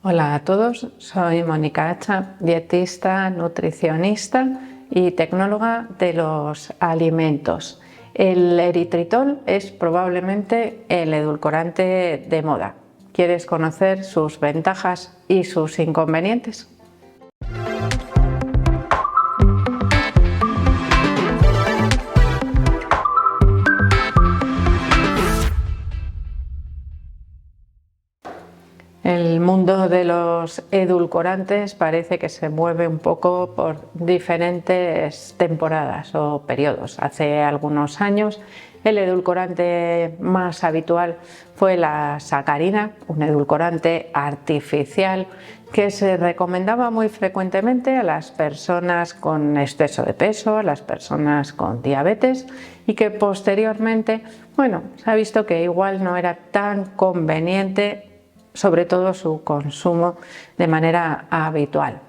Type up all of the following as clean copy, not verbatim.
Hola a todos, soy Mónica Hacha, dietista, nutricionista y tecnóloga de los alimentos. El eritritol es probablemente el edulcorante de moda. ¿Quieres conocer sus ventajas y sus inconvenientes? El mundo de los edulcorantes parece que se mueve un poco por diferentes temporadas o periodos. Hace algunos años el edulcorante más habitual fue la sacarina, un edulcorante artificial que se recomendaba muy frecuentemente a las personas con exceso de peso, a las personas con diabetes, y que posteriormente, se ha visto que igual no era tan conveniente, sobre todo su consumo de manera habitual.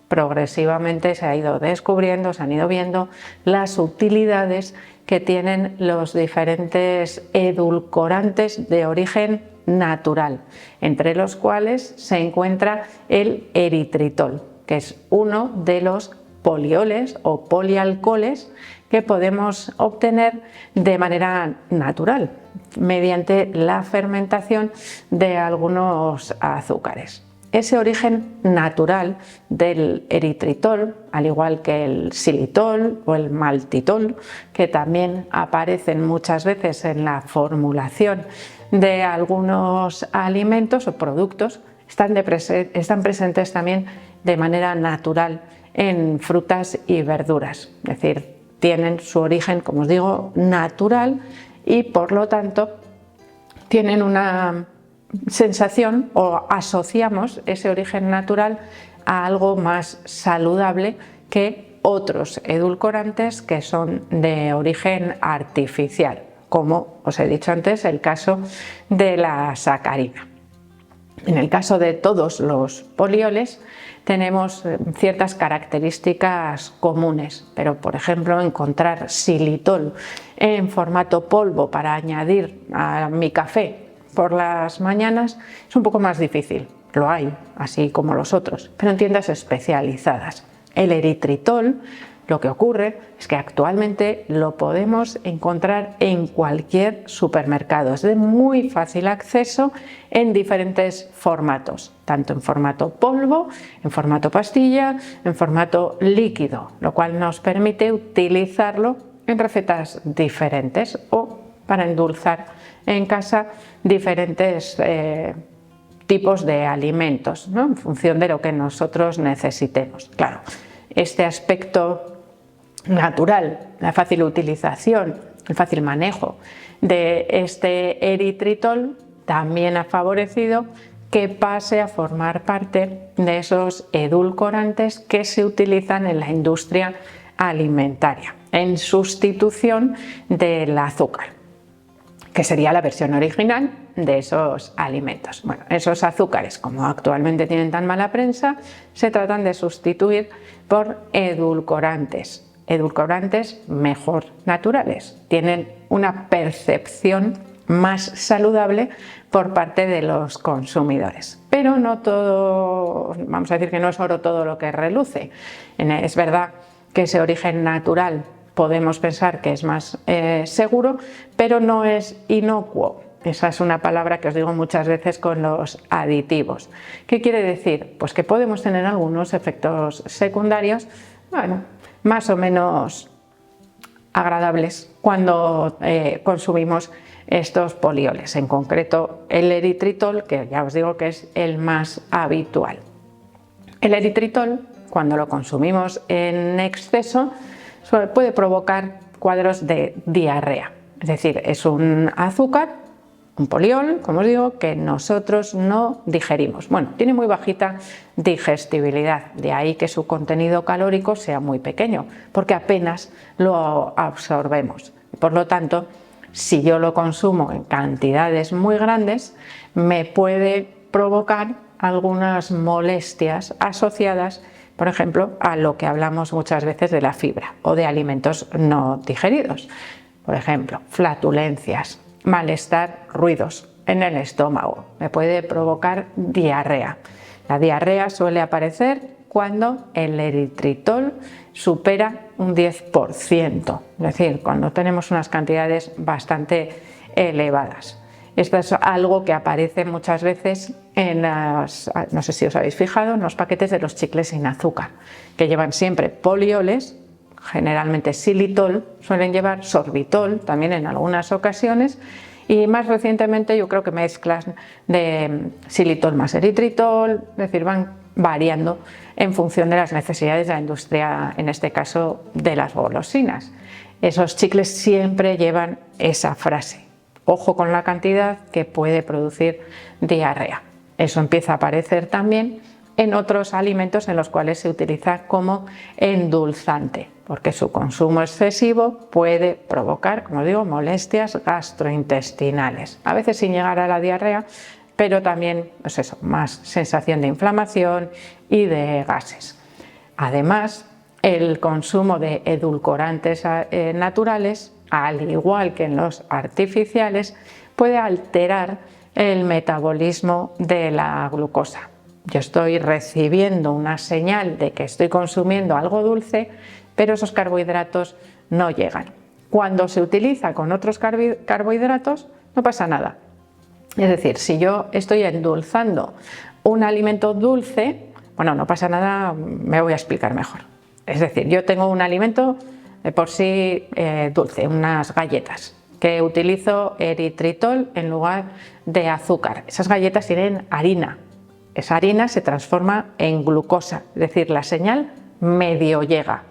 Progresivamente se ha ido descubriendo, se han ido viendo las utilidades que tienen los diferentes edulcorantes de origen natural, entre los cuales se encuentra el eritritol, que es uno de los polioles o polialcoholes que podemos obtener de manera natural mediante la fermentación de algunos azúcares. Ese origen natural del eritritol, al igual que el xilitol o el maltitol, que también aparecen muchas veces en la formulación de algunos alimentos o productos, están presentes también de manera natural en frutas y verduras, es decir, tienen su origen, como os digo, natural, y por lo tanto tienen una sensación o asociamos ese origen natural a algo más saludable que otros edulcorantes que son de origen artificial, como os he dicho antes, el caso de la sacarina. En el caso de todos los polioles tenemos ciertas características comunes, pero por ejemplo encontrar xilitol en formato polvo para añadir a mi café por las mañanas es un poco más difícil. Lo hay, así como los otros, pero en tiendas especializadas. El eritritol, lo que ocurre es que actualmente lo podemos encontrar en cualquier supermercado. Es de muy fácil acceso en diferentes formatos, tanto en formato polvo, en formato pastilla, en formato líquido, lo cual nos permite utilizarlo en recetas diferentes o para endulzar en casa diferentes tipos de alimentos, ¿no? En función de lo que nosotros necesitemos. Claro, este aspecto natural, la fácil utilización, el fácil manejo de este eritritol también ha favorecido que pase a formar parte de esos edulcorantes que se utilizan en la industria alimentaria en sustitución del azúcar, que sería la versión original de esos alimentos. Bueno, esos azúcares, como actualmente tienen tan mala prensa, se tratan de sustituir por edulcorantes mejor naturales. Tienen una percepción más saludable por parte de los consumidores. Pero no todo, vamos a decir que no es oro todo lo que reluce. Es verdad que ese origen natural podemos pensar que es más seguro, pero no es inocuo. Esa es una palabra que os digo muchas veces con los aditivos. ¿Qué quiere decir? Pues que podemos tener algunos efectos secundarios, más o menos agradables cuando consumimos estos polioles, en concreto el eritritol, que ya os digo que es el más habitual. El eritritol, cuando lo consumimos en exceso, puede provocar cuadros de diarrea, es decir, es un azúcar, un poliol, como os digo, que nosotros no digerimos. Bueno, tiene muy bajita digestibilidad, de ahí que su contenido calórico sea muy pequeño, porque apenas lo absorbemos. Por lo tanto, si yo lo consumo en cantidades muy grandes, me puede provocar algunas molestias asociadas, por ejemplo, a lo que hablamos muchas veces de la fibra o de alimentos no digeridos. Por ejemplo, flatulencias, malestar, ruidos en el estómago, me puede provocar diarrea. La diarrea suele aparecer cuando el eritritol supera un 10%, es decir, cuando tenemos unas cantidades bastante elevadas. Esto es algo que aparece muchas veces en no sé si os habéis fijado, en los paquetes de los chicles sin azúcar, que llevan siempre polioles, generalmente xilitol, suelen llevar sorbitol también en algunas ocasiones, y más recientemente yo creo que mezclas de xilitol más eritritol, es decir, van variando en función de las necesidades de la industria, en este caso de las golosinas. Esos chicles siempre llevan esa frase: ojo con la cantidad que puede producir diarrea. Eso empieza a aparecer también en otros alimentos en los cuales se utiliza como endulzante, porque su consumo excesivo puede provocar, como digo, molestias gastrointestinales, a veces sin llegar a la diarrea, pero también, pues eso, más sensación de inflamación y de gases. Además, el consumo de edulcorantes naturales, al igual que en los artificiales, puede alterar el metabolismo de la glucosa. Yo estoy recibiendo una señal de que estoy consumiendo algo dulce, pero esos carbohidratos no llegan. Cuando se utiliza con otros carbohidratos, no pasa nada. Es decir, si yo estoy endulzando un alimento dulce, bueno, no pasa nada, me voy a explicar mejor. Es decir, yo tengo un alimento de por sí dulce, unas galletas, que utilizo eritritol en lugar de azúcar. Esas galletas tienen harina. Esa harina se transforma en glucosa, es decir, la señal medio llega,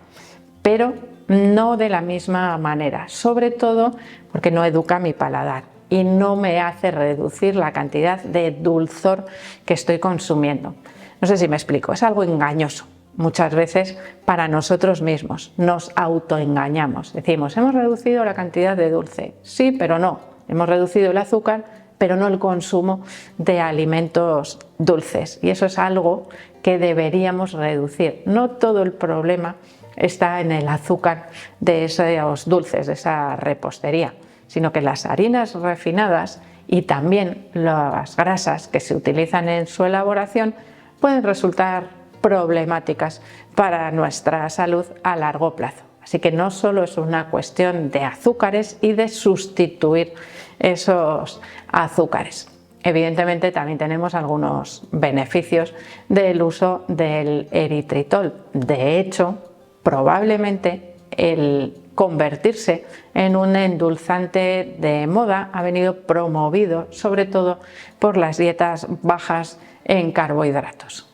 pero no de la misma manera, sobre todo porque no educa mi paladar y no me hace reducir la cantidad de dulzor que estoy consumiendo. No sé si me explico, es algo engañoso. Muchas veces para nosotros mismos nos autoengañamos. Decimos, hemos reducido la cantidad de dulce. Sí, pero no. Hemos reducido el azúcar, pero no el consumo de alimentos dulces. Y eso es algo que deberíamos reducir. No todo el problema está en el azúcar de esos dulces, de esa repostería, sino que las harinas refinadas y también las grasas que se utilizan en su elaboración pueden resultar problemáticas para nuestra salud a largo plazo. Así que no solo es una cuestión de azúcares y de sustituir esos azúcares. Evidentemente también tenemos algunos beneficios del uso del eritritol. De hecho, probablemente el convertirse en un endulzante de moda ha venido promovido sobre todo por las dietas bajas en carbohidratos.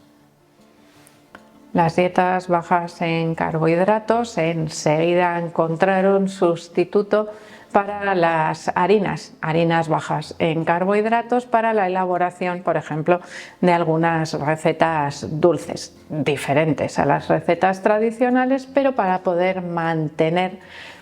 Las dietas bajas en carbohidratos enseguida encontraron sustituto para las harinas bajas en carbohidratos para la elaboración, por ejemplo, de algunas recetas dulces, diferentes a las recetas tradicionales, pero para poder mantener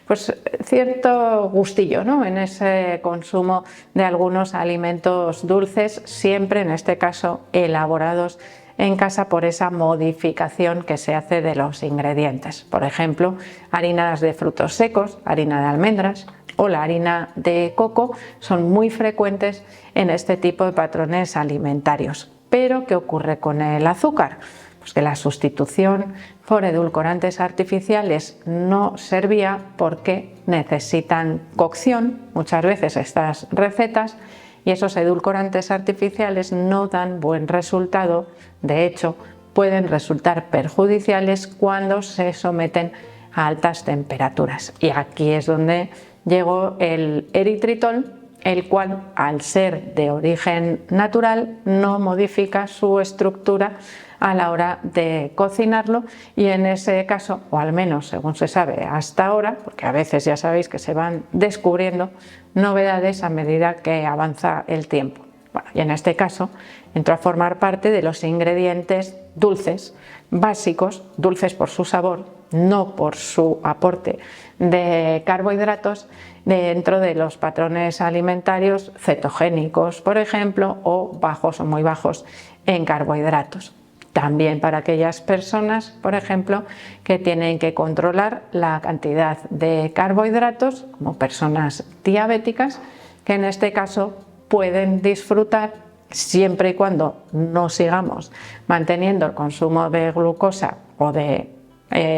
pues cierto gustillo, ¿no?, en ese consumo de algunos alimentos dulces, siempre en este caso elaborados en casa por esa modificación que se hace de los ingredientes. Por ejemplo, harinas de frutos secos, harina de almendras o la harina de coco son muy frecuentes en este tipo de patrones alimentarios. Pero, ¿qué ocurre con el azúcar? Pues que la sustitución por edulcorantes artificiales no servía porque necesitan cocción, muchas veces estas recetas, y esos edulcorantes artificiales no dan buen resultado. De hecho, pueden resultar perjudiciales cuando se someten a altas temperaturas. Y aquí es donde llegó el eritritol, el cual, al ser de origen natural, no modifica su estructura a la hora de cocinarlo, y en ese caso, o al menos según se sabe hasta ahora, porque a veces ya sabéis que se van descubriendo novedades a medida que avanza el tiempo. Bueno, y en este caso entró a formar parte de los ingredientes dulces básicos, dulces por su sabor, no por su aporte de carbohidratos, dentro de los patrones alimentarios cetogénicos, por ejemplo, o bajos o muy bajos en carbohidratos. También para aquellas personas, por ejemplo, que tienen que controlar la cantidad de carbohidratos, como personas diabéticas, que en este caso pueden disfrutar siempre y cuando no sigamos manteniendo el consumo de glucosa o de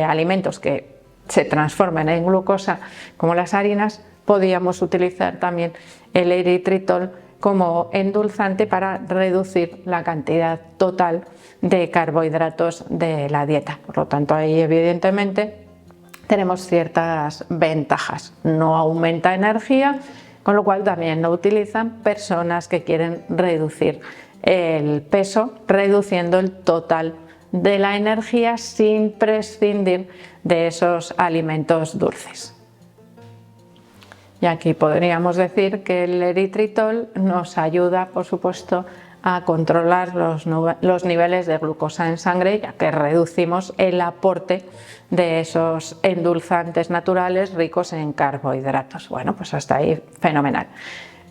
alimentos que se transformen en glucosa, como las harinas, podríamos utilizar también el eritritol como endulzante para reducir la cantidad total de carbohidratos de la dieta. Por lo tanto, ahí evidentemente tenemos ciertas ventajas. No aumenta energía, con lo cual también lo utilizan personas que quieren reducir el peso, reduciendo el total de la energía sin prescindir de esos alimentos dulces. Y aquí podríamos decir que el eritritol nos ayuda, por supuesto, a controlar los niveles de glucosa en sangre, ya que reducimos el aporte de esos endulzantes naturales ricos en carbohidratos. Bueno, pues hasta ahí fenomenal.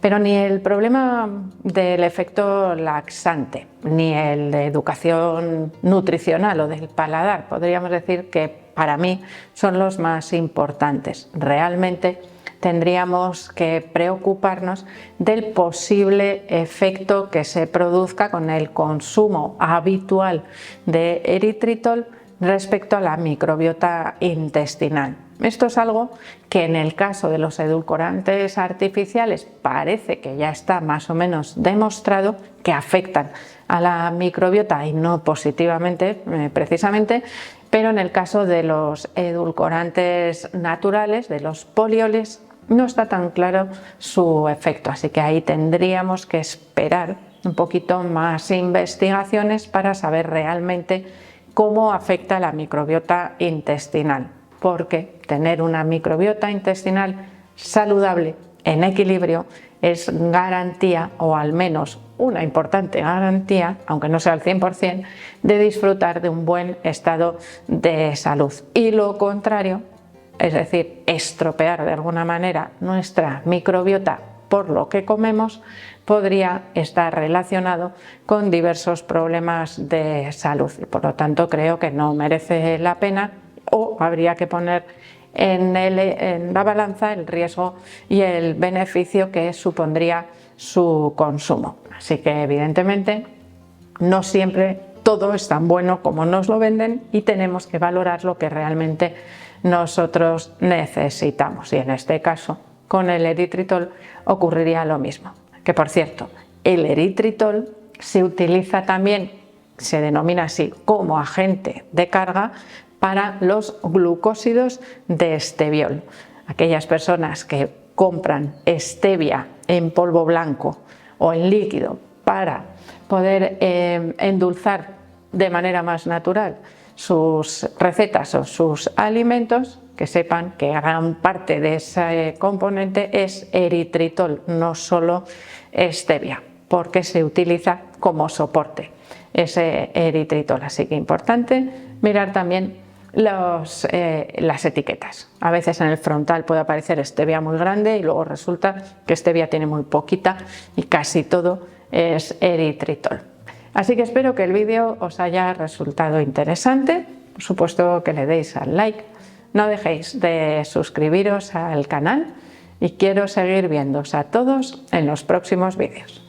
Pero ni el problema del efecto laxante, ni el de educación nutricional o del paladar, podríamos decir que para mí son los más importantes. Realmente tendríamos que preocuparnos del posible efecto que se produzca con el consumo habitual de eritritol respecto a la microbiota intestinal. Esto es algo que en el caso de los edulcorantes artificiales parece que ya está más o menos demostrado que afectan a la microbiota y no positivamente precisamente, pero en el caso de los edulcorantes naturales, de los polioles, no está tan claro su efecto, así que ahí tendríamos que esperar un poquito más investigaciones para saber realmente cómo afecta la microbiota intestinal, porque tener una microbiota intestinal saludable, en equilibrio, es garantía, o al menos una importante garantía, aunque no sea al 100%, de disfrutar de un buen estado de salud. Y lo contrario, es decir, estropear de alguna manera nuestra microbiota por lo que comemos, podría estar relacionado con diversos problemas de salud y por lo tanto creo que no merece la pena, o habría que poner en la balanza el riesgo y el beneficio que supondría su consumo. Así que evidentemente no siempre todo es tan bueno como nos lo venden y tenemos que valorar lo que realmente nosotros necesitamos, y en este caso con el eritritol ocurriría lo mismo. Que por cierto, el eritritol se utiliza también, se denomina así, como agente de carga para los glucósidos de esteviol. Aquellas personas que compran stevia en polvo blanco o en líquido para poder endulzar de manera más natural sus recetas o sus alimentos, que sepan que gran parte de ese componente es eritritol, no solo stevia, porque se utiliza como soporte ese eritritol. Así que importante mirar también las etiquetas. A veces en el frontal puede aparecer stevia muy grande y luego resulta que stevia tiene muy poquita y casi todo es eritritol. Así que espero que el vídeo os haya resultado interesante. Por supuesto que le deis al like. No dejéis de suscribiros al canal y quiero seguir viéndoos a todos en los próximos vídeos.